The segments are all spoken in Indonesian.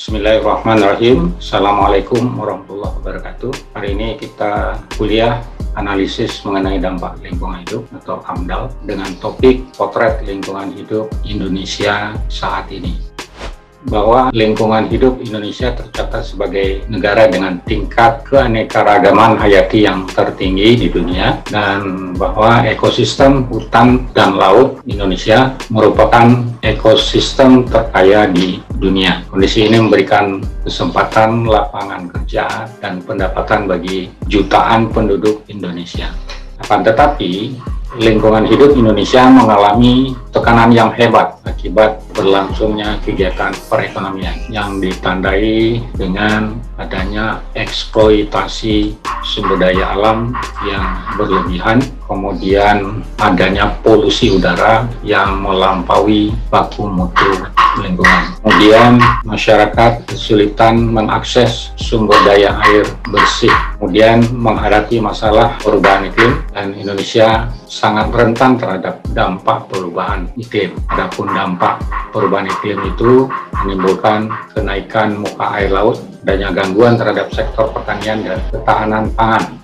Bismillahirrahmanirrahim. Assalamualaikum warahmatullahi wabarakatuh. Hari ini kita kuliah analisis mengenai dampak lingkungan hidup atau AMDAL dengan topik potret lingkungan hidup Indonesia saat ini. Bahwa lingkungan hidup Indonesia tercatat sebagai negara dengan tingkat keanekaragaman hayati yang tertinggi di dunia, dan bahwa ekosistem hutan dan laut Indonesia merupakan ekosistem terkaya di dunia. Kondisi ini memberikan kesempatan lapangan kerja dan pendapatan bagi jutaan penduduk Indonesia. Akan tetapi, lingkungan hidup Indonesia mengalami tekanan yang hebat akibat berlangsungnya kegiatan perekonomian yang ditandai dengan adanya eksploitasi sumber daya alam yang berlebihan, kemudian adanya polusi udara yang melampaui baku mutu lingkungan. Kemudian masyarakat kesulitan mengakses sumber daya air bersih. Kemudian menghadapi masalah perubahan iklim, dan Indonesia sangat rentan terhadap dampak perubahan iklim. Adapun dampak perubahan iklim itu menimbulkan kenaikan muka air laut, adanya gangguan terhadap sektor pertanian dan ketahanan pangan.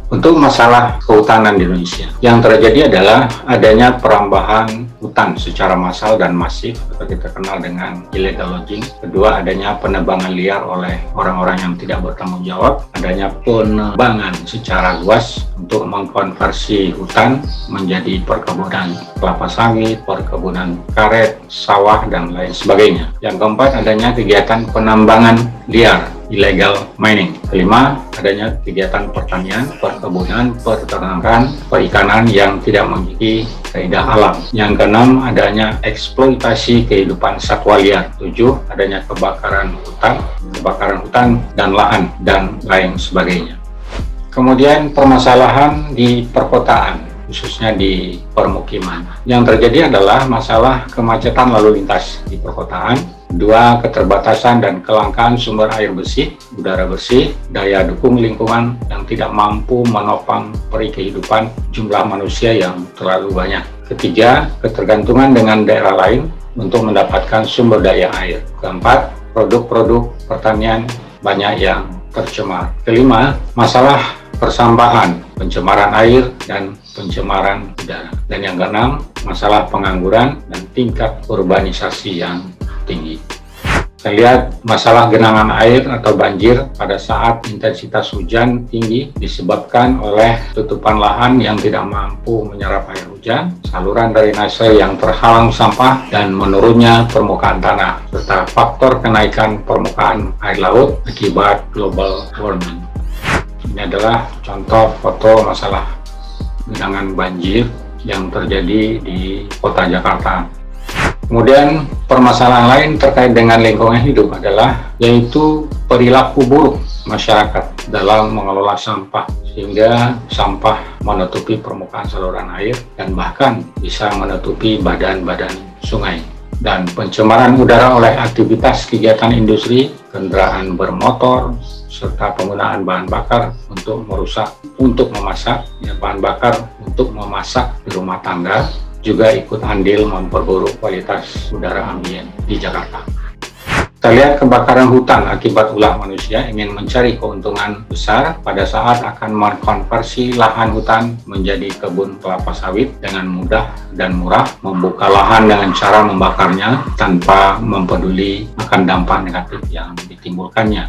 Untuk masalah kehutanan di Indonesia, yang terjadi adalah adanya perambahan hutan secara massal dan masif atau kita kenal dengan illegal logging. Kedua, adanya penebangan liar oleh orang-orang yang tidak bertanggung jawab. Adanya penebangan secara luas untuk mengkonversi hutan menjadi perkebunan kelapa sawit, perkebunan karet, sawah, dan lain sebagainya. Yang keempat, adanya kegiatan penambangan liar, illegal mining. Kelima, adanya kegiatan pertanian, perkebunan, peternakan, perikanan yang tidak mengikuti kaidah alam. Yang keenam, adanya eksploitasi kehidupan satwa liar. Tujuh, adanya kebakaran hutan dan lahan, dan lain sebagainya. Kemudian permasalahan di perkotaan, khususnya di permukiman. Yang terjadi adalah masalah kemacetan lalu lintas di perkotaan. Dua, keterbatasan dan kelangkaan sumber air bersih, udara bersih, daya dukung lingkungan yang tidak mampu menopang peri kehidupan jumlah manusia yang terlalu banyak. Ketiga, ketergantungan dengan daerah lain untuk mendapatkan sumber daya air. Keempat, produk-produk pertanian banyak yang tercemar. Kelima, masalah persampahan, pencemaran air, dan pencemaran udara. Dan yang keenam, masalah pengangguran dan tingkat urbanisasi yang tinggi. Kita lihat masalah genangan air atau banjir pada saat intensitas hujan tinggi disebabkan oleh tutupan lahan yang tidak mampu menyerap air hujan, saluran drainase yang terhalang sampah, dan menurunnya permukaan tanah, serta faktor kenaikan permukaan air laut akibat global warming. Ini adalah contoh foto masalah genangan banjir yang terjadi di kota Jakarta. Kemudian permasalahan lain terkait dengan lingkungan hidup adalah yaitu perilaku buruk masyarakat dalam mengelola sampah, sehingga sampah menutupi permukaan saluran air dan bahkan bisa menutupi badan-badan sungai. Dan pencemaran udara oleh aktivitas kegiatan industri, kendaraan bermotor, serta penggunaan bahan bakar untuk memasak, bahan bakar untuk memasak di rumah tangga juga ikut andil memperburuk kualitas udara ambien di Jakarta. Kita lihat kebakaran hutan akibat ulah manusia ingin mencari keuntungan besar pada saat akan mengkonversi lahan hutan menjadi kebun kelapa sawit dengan mudah dan murah, membuka lahan dengan cara membakarnya tanpa mempeduli akan dampak negatif yang ditimbulkannya.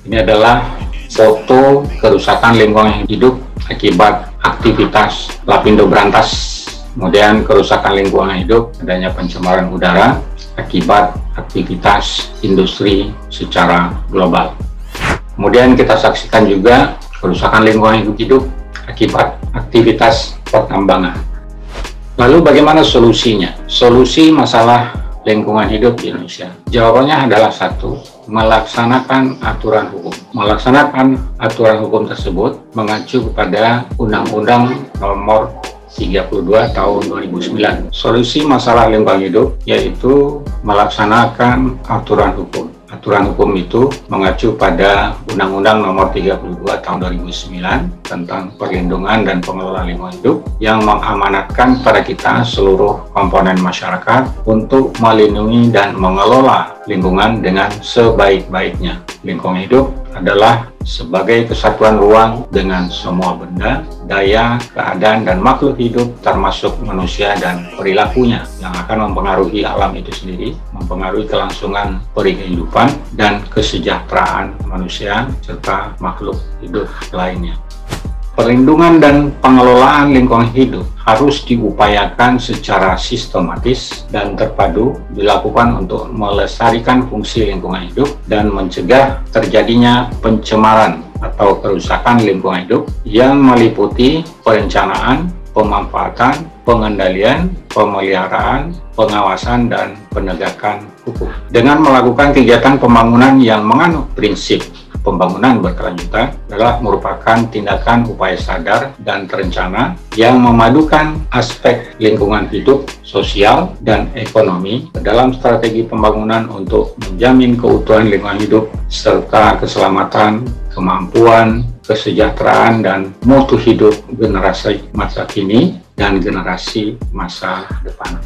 Ini adalah foto kerusakan lingkungan hidup akibat aktivitas lapindo berantas. Kemudian kerusakan lingkungan hidup, adanya pencemaran udara akibat aktivitas industri secara global. Kemudian kita saksikan juga kerusakan lingkungan hidup akibat aktivitas pertambangan. Lalu bagaimana solusinya? Solusi masalah lingkungan hidup di Indonesia? Jawabannya adalah satu, melaksanakan aturan hukum. Melaksanakan aturan hukum tersebut mengacu kepada Undang-Undang Nomor 32 tahun 2009. Solusi masalah lingkungan hidup yaitu melaksanakan aturan hukum. aturan hukum itu mengacu pada Undang-Undang Nomor 32 Tahun 2009 tentang perlindungan dan pengelolaan lingkungan hidup yang mengamanatkan pada kita seluruh komponen masyarakat untuk melindungi dan mengelola lingkungan dengan sebaik-baiknya. Lingkungan hidup adalah sebagai kesatuan ruang dengan semua benda, daya, keadaan, dan makhluk hidup termasuk manusia dan perilakunya yang akan mempengaruhi alam itu sendiri, mempengaruhi kelangsungan kehidupan dan kesejahteraan manusia serta makhluk hidup lainnya. Perlindungan dan pengelolaan lingkungan hidup harus diupayakan secara sistematis dan terpadu dilakukan untuk melestarikan fungsi lingkungan hidup dan mencegah terjadinya pencemaran atau kerusakan lingkungan hidup yang meliputi perencanaan, pemanfaatan, pengendalian, pemeliharaan, pengawasan, dan penegakan hukum. Dengan melakukan kegiatan pembangunan yang menganut prinsip pembangunan berkelanjutan adalah merupakan tindakan upaya sadar dan terencana yang memadukan aspek lingkungan hidup, sosial, dan ekonomi dalam strategi pembangunan untuk menjamin keutuhan lingkungan hidup serta keselamatan, kemampuan, kesejahteraan, dan mutu hidup generasi masa kini dan generasi masa depan.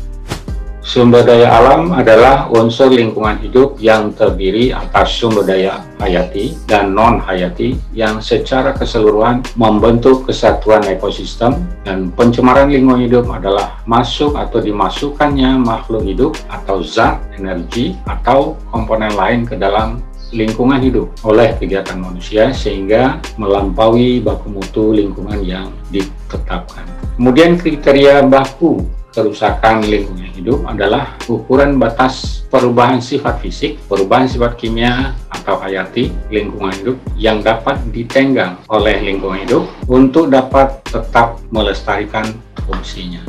Sumber daya alam adalah unsur lingkungan hidup yang terdiri atas sumber daya hayati dan non-hayati yang secara keseluruhan membentuk kesatuan ekosistem, dan pencemaran lingkungan hidup adalah masuk atau dimasukkannya makhluk hidup atau zat, energi, atau komponen lain ke dalam lingkungan hidup oleh kegiatan manusia sehingga melampaui baku mutu lingkungan yang ditetapkan. Kemudian kriteria baku kerusakan lingkungan hidup adalah ukuran batas perubahan sifat fisik, perubahan sifat kimia atau hayati lingkungan hidup yang dapat ditenggang oleh lingkungan hidup untuk dapat tetap melestarikan fungsinya.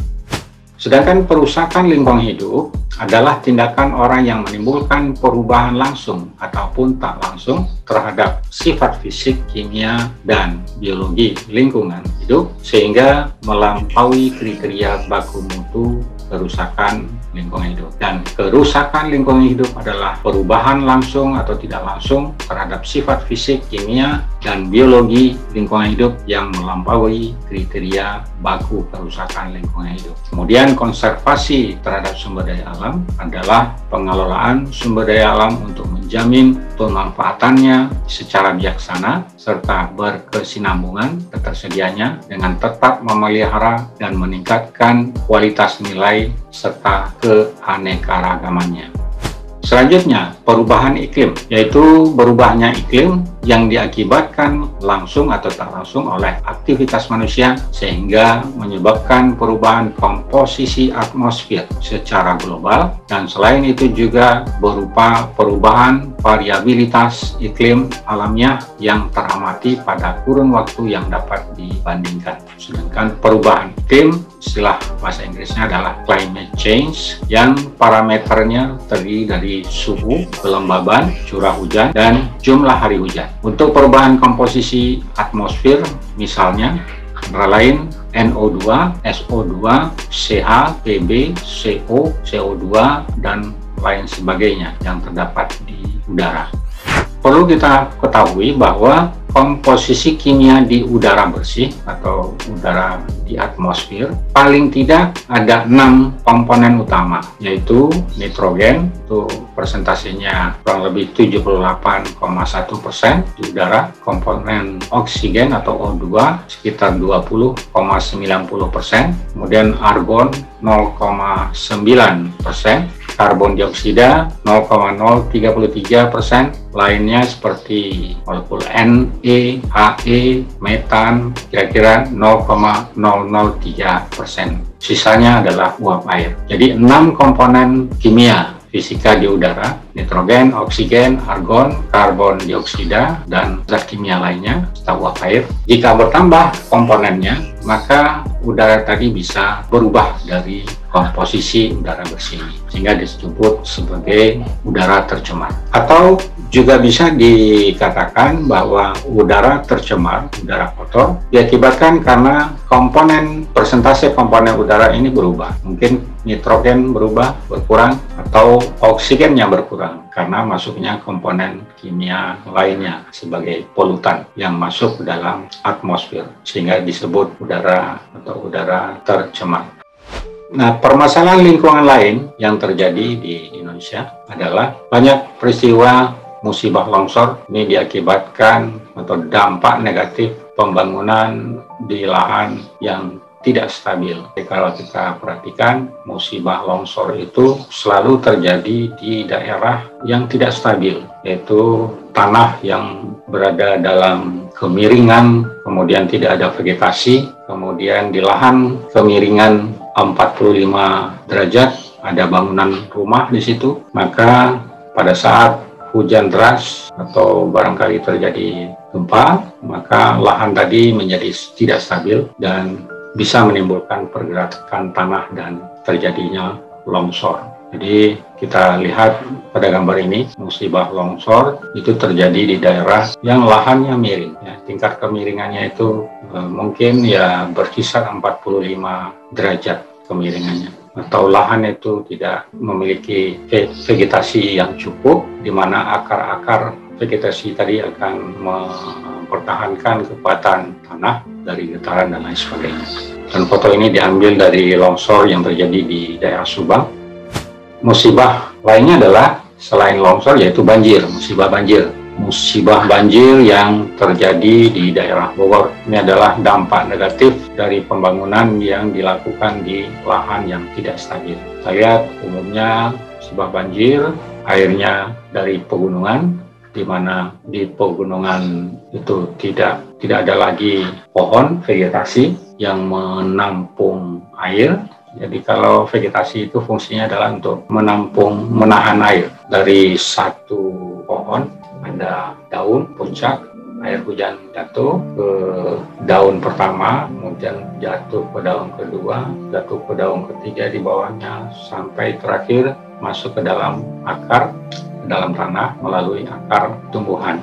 Sedangkan perusakan lingkungan hidup adalah tindakan orang yang menimbulkan perubahan langsung ataupun tak langsung terhadap sifat fisik, kimia, dan biologi lingkungan hidup sehingga melampaui kriteria baku mutu kerusakan lingkungan hidup. Dan kerusakan lingkungan hidup adalah perubahan langsung atau tidak langsung terhadap sifat fisik, kimia, dan biologi lingkungan hidup yang melampaui kriteria baku kerusakan lingkungan hidup. Kemudian konservasi terhadap sumber daya alam adalah pengelolaan sumber daya alam untuk menjamin pemanfaatannya secara bijaksana serta berkesinambungan ketersediaannya dengan tetap memelihara dan meningkatkan kualitas nilai serta keanekaragamannya. Selanjutnya, perubahan iklim, yaitu berubahnya iklim yang diakibatkan langsung atau tak langsung oleh aktivitas manusia sehingga menyebabkan perubahan komposisi atmosfer secara global, dan selain itu juga berupa perubahan variabilitas iklim alamiah yang teramati pada kurun waktu yang dapat dibandingkan. Sedangkan perubahan iklim, istilah bahasa Inggrisnya adalah climate change, yang parameternya terdiri dari suhu, kelembaban, curah hujan, dan jumlah hari hujan. Untuk perubahan komposisi atmosfer, misalnya antara lain NO2, SO2, CH, PB, CO, CO2, dan lain sebagainya yang terdapat di udara. Perlu kita ketahui bahwa komposisi kimia di udara bersih atau udara di atmosfer paling tidak ada 6 komponen utama, yaitu nitrogen, itu persentasenya kurang lebih 78,1% di udara, komponen oksigen atau O2 sekitar 20,90%, kemudian argon 0,9%, karbon dioksida 0,033%, lainnya seperti molekul Ne, He, metan kira-kira 0,003%. Sisanya adalah uap air. Jadi 6 komponen kimia fisika di udara, nitrogen, oksigen, argon, karbon dioksida, dan zat kimia lainnya serta uap air. Jika bertambah komponennya, maka udara tadi bisa berubah dari komposisi udara bersih sehingga disebut sebagai udara tercemar. Atau juga bisa dikatakan bahwa udara tercemar, udara kotor, diakibatkan karena persentase komponen udara ini berubah. Mungkin nitrogen berkurang atau oksigennya berkurang karena masuknya komponen kimia lainnya sebagai polutan yang masuk ke dalam atmosfer sehingga disebut udara atau udara tercemar. Nah, permasalahan lingkungan lain yang terjadi di Indonesia adalah banyak peristiwa musibah longsor. Ini diakibatkan atau dampak negatif pembangunan di lahan yang tidak stabil. Jadi kalau kita perhatikan, musibah longsor itu selalu terjadi di daerah yang tidak stabil, yaitu tanah yang berada dalam kemiringan, kemudian tidak ada vegetasi, kemudian di lahan kemiringan 45 derajat, ada bangunan rumah di situ, maka pada saat hujan deras atau barangkali terjadi gempa, maka lahan tadi menjadi tidak stabil dan bisa menimbulkan pergerakan tanah dan terjadinya longsor. Jadi kita lihat pada gambar ini, musibah longsor itu terjadi di daerah yang lahannya miring. Ya, tingkat kemiringannya itu mungkin ya berkisar 45 derajat kemiringannya. Atau lahan itu tidak memiliki vegetasi yang cukup, di mana akar-akar vegetasi tadi akan mempertahankan kekuatan tanah dari getaran dan lain sebagainya. Dan foto ini diambil dari longsor yang terjadi di daerah Subang. Musibah lainnya adalah selain longsor yaitu banjir, musibah banjir. Musibah banjir yang terjadi di daerah Bogor. Ini adalah dampak negatif dari pembangunan yang dilakukan di lahan yang tidak stabil. Kita lihat umumnya musibah banjir, airnya dari pegunungan, di mana di pegunungan itu tidak ada lagi pohon, vegetasi yang menampung air. Jadi kalau vegetasi itu fungsinya adalah untuk menahan air dari satu pohon. Ada daun, puncak, air hujan jatuh ke daun pertama, kemudian jatuh ke daun kedua, jatuh ke daun ketiga di bawahnya, sampai terakhir masuk ke dalam akar, ke dalam tanah melalui akar tumbuhan,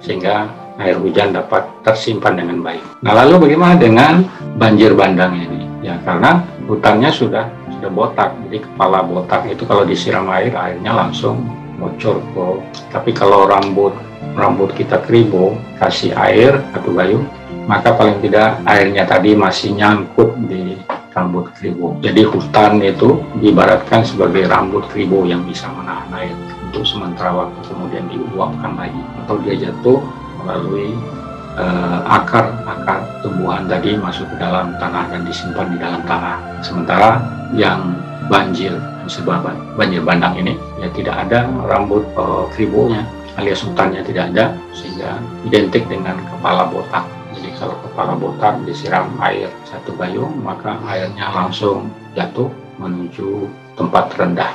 sehingga air hujan dapat tersimpan dengan baik. Nah, lalu bagaimana dengan banjir bandang ini? Ya, karena hutannya sudah botak, jadi kepala botak itu kalau disiram air, airnya langsung bocor kok. Tapi kalau rambut kita keribo, kasih air atau gayung, maka paling tidak airnya tadi masih nyangkut di rambut keribo. Jadi hutan itu diibaratkan sebagai rambut keribo yang bisa menahan air untuk sementara waktu, kemudian diuapkan lagi atau dia jatuh melalui akar tumbuhan tadi masuk ke dalam tanah dan disimpan di dalam tanah. Sementara yang banjir, musibah banjir bandang ini ya tidak ada rambut keribonya alias hutannya tidak ada, sehingga identik dengan kepala botak. Jadi kalau kepala botak disiram air satu gayung, maka airnya langsung jatuh menuju tempat rendah.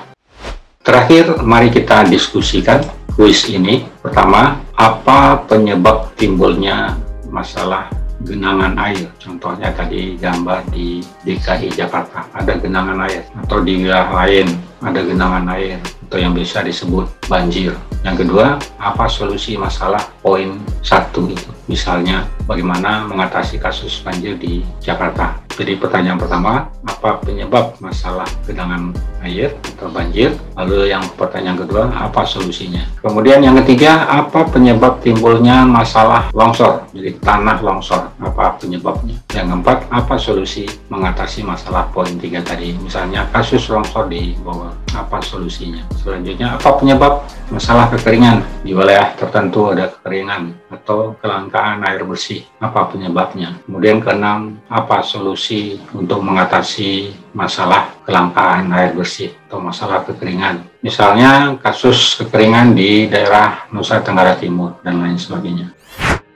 Terakhir, mari kita diskusikan kuis ini. Pertama, apa penyebab timbulnya masalah genangan air? Contohnya tadi gambar di DKI Jakarta ada genangan air, atau di wilayah lain ada genangan air, atau yang bisa disebut banjir. Yang kedua, apa solusi masalah poin 1 itu? Misalnya, bagaimana mengatasi kasus banjir di Jakarta? Jadi pertanyaan pertama, apa penyebab masalah genangan air atau banjir? Lalu yang pertanyaan kedua, apa solusinya? Kemudian yang ketiga, apa penyebab timbulnya masalah longsor? Jadi tanah longsor, apa penyebabnya? Yang keempat, apa solusi mengatasi masalah poin 3 tadi? Misalnya kasus longsor di Bogor, apa solusinya? Selanjutnya, apa penyebab masalah kekeringan? Di wilayah tertentu ada kekeringan atau kelangkaan air bersih, apa penyebabnya? Kemudian keenam, apa solusi untuk mengatasi masalah kelangkaan air bersih atau masalah kekeringan? Misalnya kasus kekeringan di daerah Nusa Tenggara Timur dan lain sebagainya.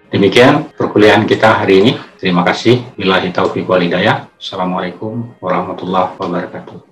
Demikian perkuliahan kita hari ini. Terima kasih. Billahi taufiq wal hidayah. Assalamualaikum warahmatullahi wabarakatuh.